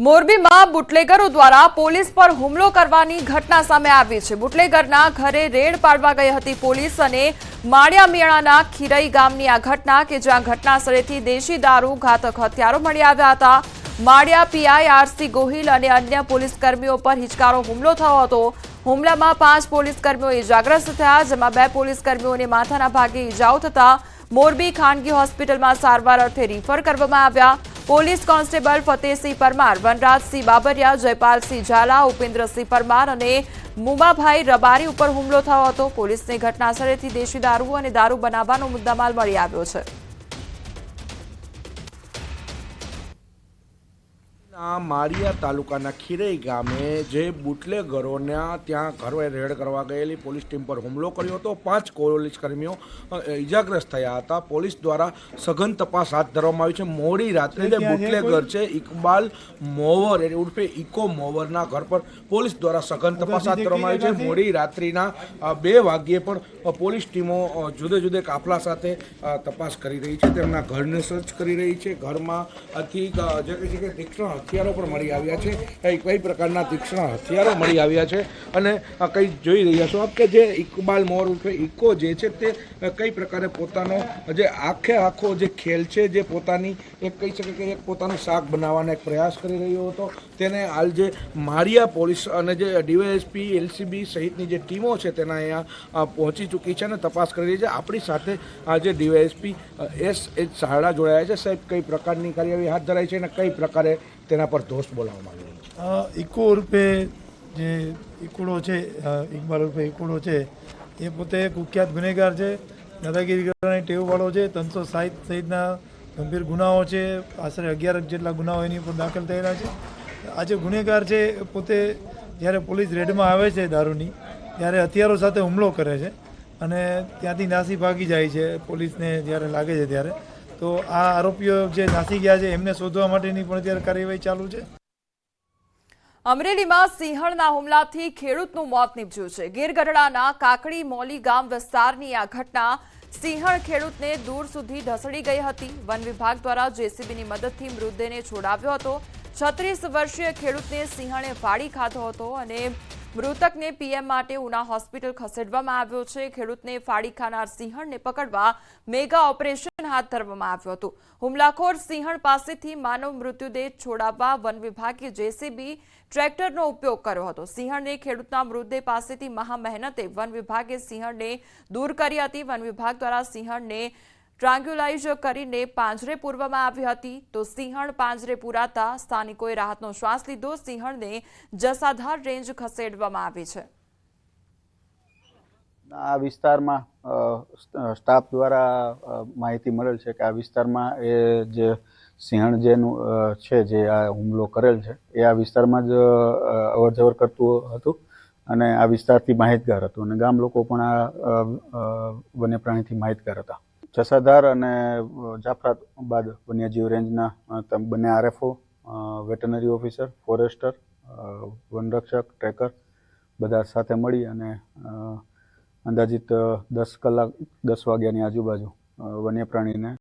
મોરબીમાં બુટલેગરો દ્વારા પોલીસ પર હુમલો કરવાની ઘટના સામે આવી છે। બુટલેગરના ઘરે રેડ પાડવા ગઈ હતી પોલીસ અને માળિયા મેળાના ખીરઈ ગામની આ ઘટના કે જ્યાં ઘટના સ્થળેથી દેશી દારૂ ઘાતક હથિયારો મળી આવ્યા હતા। માળિયા પીઆઈ આરસી ગોહિલ અને અન્ય પોલીસ કર્મીઓ પર હિચકારો હુમલો થયો હતો। હુમલામાં 5 પોલીસ કર્મીઓ ઇજાગ્રસ્ત થયા, જેમાં 2 પોલીસ કર્મીઓને માથાના ભાગે ઇજાઓ થતા મોરબી ખાનગી હોસ્પિટલમાં સારવાર અર્થે રિફર કરવામાં આવ્યા। પોલીસ કોન્સ્ટેબલ ફતેહસિંહ પરમાર, વનરાજસિંહ બાબરિયા, જયપાલસિંહ ઝાલા, ઉપેન્દ્રસિંહ પરમાર અને મુમાભાઈ રબારી ઉપર હુમલો થયો હતો। પોલીસને ઘટના સ્થળેથી દેશી દારૂ અને દારૂ બનાવવાનો મુદ્દામાલ મળી આવ્યો છે। માળિયા તાલુકાના ખીરઈ ગામે જે બુટલેગરોના ત્યાં ઘરે રેડ કરવા ગયેલી પોલીસ ટીમ પર હુમલો કર્યો હતો। 5 પોલીસ કર્મીઓ ઇજાગ્રસ્ત થયા હતા। પોલીસ દ્વારા સઘન તપાસ હાથ ધરવામાં આવી છે। મોડી રાત્રે જે બુટલેગર છે ઇકબાલ મોવર ઉર્ફે ઇકો મોવરના ઘર પર પોલીસ દ્વારા સઘન તપાસ હાથ ધરવામાં આવી છે। મોડી રાત્રિના 2 વાગ્યે પણ પોલીસ ટીમો જુદે જુદે કાફલા સાથે તપાસ કરી રહી છે। તેમના ઘરને સર્ચ કરી રહી છે। ઘરમાંથી જે કંઈ તીક્ષ્ણ હથિયારો પણ મળી આવ્યા છે। કઈ પ્રકારના તીક્ષ્ણ હથિયારો મળી આવ્યા છે અને કઈ જોઈ રહ્યા છો આપ કે જે ઇકબાલ મોર ઉર્ફે ઇકો જે છે તે કઈ પ્રકારે પોતાનો જે આખો જે ખેલ છે, જે પોતાની એક કહી શકે કે એક પોતાનું શાક બનાવવાનો એક પ્રયાસ કરી રહ્યો હતો, તેને હાલ જે માળિયા પોલીસ અને જે ડીવાયએસપી એલસીબી સહિતની જે ટીમો છે તેના અહીંયા પહોંચી ચૂકી છે અને તપાસ કરી રહી છે। આપણી સાથે આજે ડીવાયએસપી એસ શાળા જોડાયા છે। સાહેબ, કઈ પ્રકારની કાર્યવાહી હાથ ધરાઈ છે અને કઈ પ્રકારે તેના પર દોષ બોલાવવામાં આવ્યો છે? ઇકો ઉર્ફે જે ઇકોડો છે, ઇકબાલ ઉર્ફે ઇકોડો છે, એ પોતે કુખ્યાત ગુનેગાર છે, દાદાગીરી કરવાની ટેવવાળો છે। 360 સહિતના ગંભીર ગુનાઓ છે, આશરે 11 જેટલા ગુનાઓ એની ઉપર દાખલ થયેલા છે। આ જે ગુનેગાર છે એ પોતે જ્યારે પોલીસ રેડમાં આવે છે દારૂની, ત્યારે હથિયારો સાથે હુમલો કરે છે અને ત્યાંથી નાસી ભાગી જાય છે પોલીસને જ્યારે લાગે છે ત્યારે। તો આ આરોપીઓ જે નાસી ગયા છે એમને શોધવા માટેની પણ અત્યારે કાર્યવાહી ચાલુ છે। અમરેલીમાં સિંહણના હુમલાથી ખેડૂતનું મોત નીપજ્યું છે। ગીર ગઢડાના કાકડી મોલી ગામ વિસ્તારની આ ઘટના સિંહણ ખેડૂતને દૂર સુધી ઢસડી ગઈ હતી। વન વિભાગ દ્વારા જેસીબીની મદદથી મૃતદેહને છોડાવ્યો હતો। 36 વર્ષીય ખેડૂતને સિંહણે ફાડી ખાધો હતો અને મૃતકને પીએમ માટે ઉના હોસ્પિટલ ખસેડવામાં આવ્યો છે। ખેડૂતને ફાડી ખાનાર સિંહણને પકડવા મેગા ઓપરેશન હાથ ધરવામાં આવ્યું હતું। હુમલાખોર સિંહણ પાસેથી માનવ મૃત્યુદેહ છોડાવવા વન વિભાગે જેસીબી ટ્રેક્ટરનો ઉપયોગ કર્યો હતો। સિંહણને ખેડૂતના મૃતદેહ પાસેથી મહા મહેનતે વન વિભાગે સિંહણને દૂર કરી હતી। વન વિભાગ દ્વારા સિંહણને ટ્રાન્ગ્યુલાઇઝ કરીને પાંજરે પૂરવામાં આવી હતી। તો સિંહણ પાંજરે પૂરાતા સ્થાનિકોએ રાહતનો શ્વાસ લીધો। સિંહણને જસાધાર રેન્જ ખસેડવામાં આવી છે। આ વિસ્તારમાં સ્ટાફ દ્વારા માહિતી મળેલ છે કે આ વિસ્તારમાં એ જે સિંહણ જેનું છે જે આ હુમલો કરેલ છે એ આ વિસ્તારમાં જ અવરજવર કરતું હતું અને આ વિસ્તારથી માહિતગાર હતું અને ગામ લોકો પણ આ વન્ય પ્રાણીથી માહિતગાર હતા। જસાધાર અને જાફરાબાદ વન્યજીવ રેન્જના બંને આરએફઓ, વેટરનરી ઓફિસર, ફોરેસ્ટર, વનરક્ષક, ટ્રેકર બધા સાથે મળી અને અંદાજિત 10 વાગ્યાની આજુબાજુ વન્ય પ્રાણીને